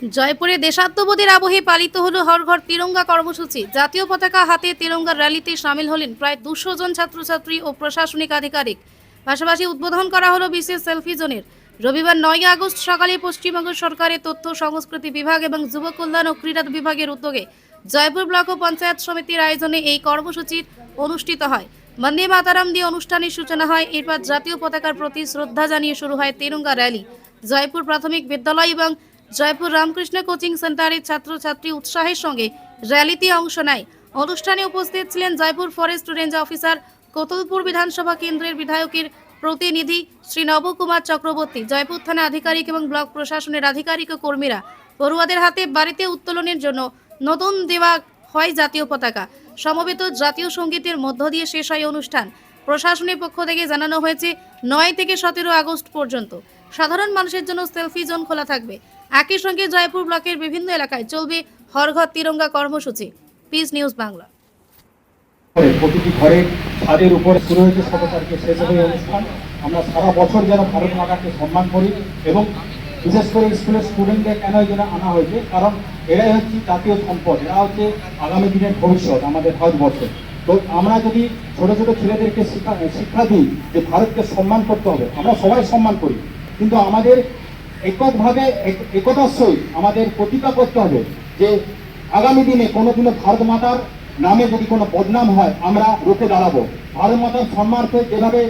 জয়পুরে দেশাত্মবোধের আবহে পালিত হলো হর ঘর তিরঙ্গা কর্মসূচি। জাতীয় পতাকা হাতে তিরঙ্গা র্যালিতে সামিল হলেন প্রায় 200 জন ছাত্রছাত্রী ও প্রশাসনিক আধিকারিক। পাশাপাশি উদ্বোধন করা হলো বিশেষ সেলফি জোনের। রবিবার 9 আগস্ট সকালে পশ্চিমবঙ্গ সরকারের তথ্য সংস্কৃতি বিভাগ এবং যুব কল্যাণ ও ক্রীড়া বিভাগের উদ্যোগে জয়পুর ব্লক ও পঞ্চায়েত সমিতির আয়োজনে এই কর্মসূচি অনুষ্ঠিত হয়। বন্দে মাতারাম দিয়ে অনুষ্ঠানের সূচনা হয়। এরপর জাতীয় পতাকার প্রতি শ্রদ্ধা জানিয়ে শুরু হয় তিরঙ্গা র্যালি। জয়পুর প্রাথমিক বিদ্যালয় এবং জয়পুর রামকৃষ্ণ কোচিং সেন্টারের ছাত্রছাত্রী উৎসাহের সঙ্গে র্যালিতে অংশ নেয়। অনুষ্ঠানে উপস্থিত ছিলেন Jaipur forest range officer, Kotulpur বিধানসভা কেন্দ্রের বিধায়কের প্রতিনিধি শ্রী নবকুমার চক্রবর্তী, জয়পুর থানা আধিকারিক এবং ব্লক প্রশাসনের আধিকারিক ও কর্মীরা। পড়ুয়াদের হাতে বাড়িতে উত্তোলনের জন্য নতুন দেওয়া হয় জাতীয় পতাকা। সমবেত জাতীয় সঙ্গীতের মধ্য দিয়ে শেষ হয় অনুষ্ঠান। প্রশাসনের পক্ষ থেকে জানানো হয়েছে 9 থেকে 17 আগস্ট পর্যন্ত সাধারণ মানুষের জন্য সেলফি জোন খোলা থাকবে। একই সঙ্গে জয়পুর ব্লকের বিভিন্ন এলাকায় চলবে হর ঘর তিরঙ্গা কর্মসূচি। Piece news Bangla. প্রতিটি ঘরে ছাদের উপরে শুরু হয়েছে 17 তারিখে শেষ হবে এই অনুষ্ঠান। আমরা সারা বছর যেন ভারত মাতাকে সম্মান করি এবং বিশেষ করে স্কুলের স্টুডেন্টদের কেন যেন আনা হয়েছে, কারণ এরাই হচ্ছে জাতীয় সম্পদ, এরা হচ্ছে আগামী দিনের ভবিষ্যৎ আমাদের ভারতবর্ষের। তো আমরা যদি ছোট ছোট ছেলেদেরকে শিক্ষা দিই যে ভারতকে সম্মান করতে হবে, আমরা সবাই সম্মান করি, কিন্তু আমাদের এককভাবে একতার সহিত আমাদের প্রতিজ্ঞা করতে হবে যে আগামী দিনে কোনোদিনও ভারত মাতার নামে যদি কোনো বদনাম হয় আমরা রুখে দাঁড়াবো। ভারত মাতার সম্মানার্থে যেভাবে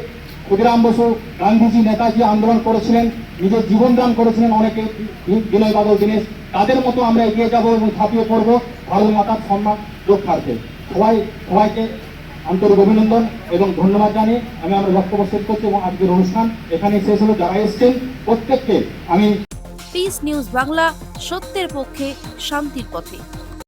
ক্ষুদিরাম বসু, গান্ধীজি, নেতাজি আন্দোলন করেছিলেন, নিজের জীবন দান করেছিলেন অনেকে, বিনয় বাদল দীনেশ, তাদের মতো আমরা এগিয়ে যাব এবং ঝাঁপিয়ে পড়বো ভারত মাতার সম্মান রক্ষার্থে। সবাইকে আন্তরিক অভিনন্দন এবং ধন্যবাদ জানিয়ে আমি আমার বক্তব্য শেষ করছি এবং আজকের অনুষ্ঠান এখানে শেষ হলো। যারা এসছেন প্রত্যেককে আমি। পিস নিউজ বাংলা, সত্যের পক্ষে, শান্তির পথে।